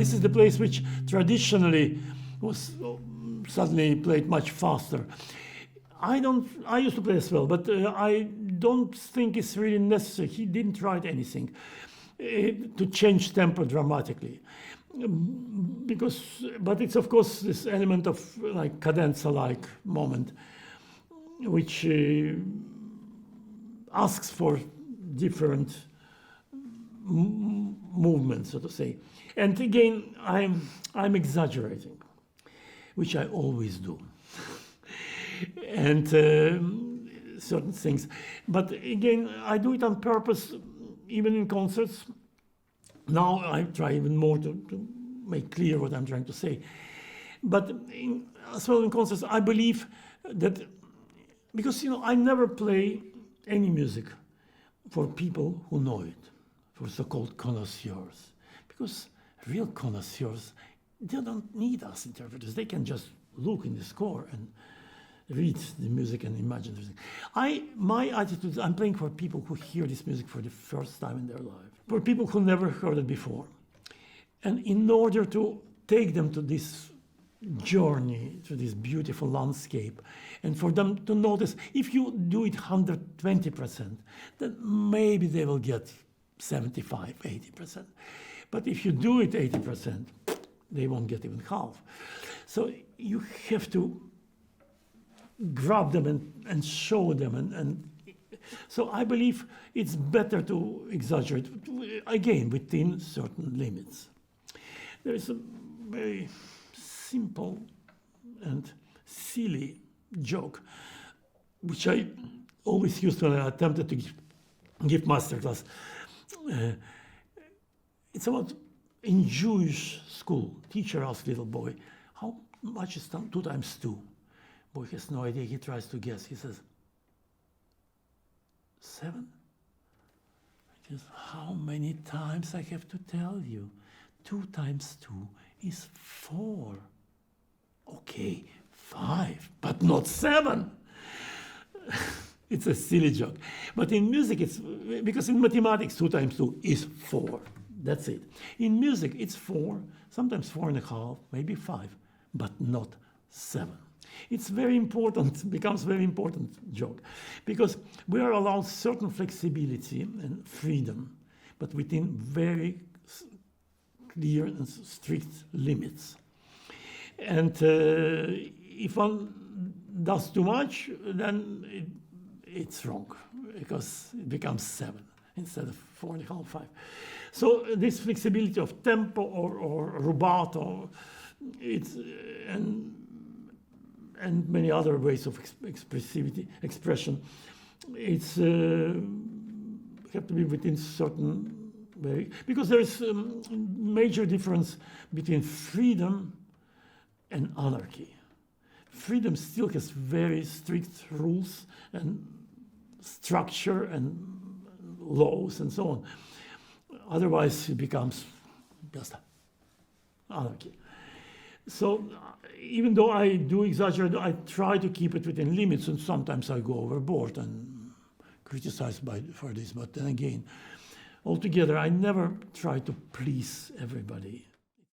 This is the place which traditionally was suddenly played much faster. I used to play as well, but I don't think it's really necessary. He didn't write anything to change tempo dramatically. But it's of course this element of like cadenza-like moment, which asks for different movements, so to say. And again, I'm exaggerating, which I always do, and certain things. But again, I do it on purpose, even in concerts. Now I try even more to make clear what I'm trying to say. But as well in concerts, I believe that, because I never play any music for people who know it, for so-called connoisseurs, because real connoisseurs, they don't need us interpreters. They can just look in the score and read the music and imagine everything. My attitude is I'm playing for people who hear this music for the first time in their life, for people who never heard it before. And in order to take them to this journey, to this beautiful landscape, and for them to notice, if you do it 120%, then maybe they will get 75, 80%. But if you do it 80%, they won't get even half. So you have to grab them and show them. And so I believe it's better to exaggerate, again, within certain limits. There is a very simple and silly joke, which I always used when I attempted to give masterclass. It's about, in Jewish school, teacher asked little boy, how much is 2 times 2? Boy has no idea, he tries to guess. He says, 7? He says, how many times I have to tell you? 2 times 2 is 4. Okay, 5, but not 7. It's a silly joke. But in music, it's, because in mathematics, 2 times 2 is 4. That's it. In music, it's 4, sometimes 4.5, maybe 5, but not 7. It's very important, becomes very important joke, because we are allowed certain flexibility and freedom, but within very clear and strict limits. And if one does too much, then it's wrong, because it becomes 7 instead of 4.5, 5. So this flexibility of tempo or rubato, it's and many other ways of expression, it's have to be within certain way, because there is a major difference between freedom and anarchy. Freedom still has very strict rules and structure and laws and so on. Otherwise, it becomes just anarchy. So even though I do exaggerate, I try to keep it within limits, and sometimes I go overboard and criticize for this. But then again, altogether, I never try to please everybody.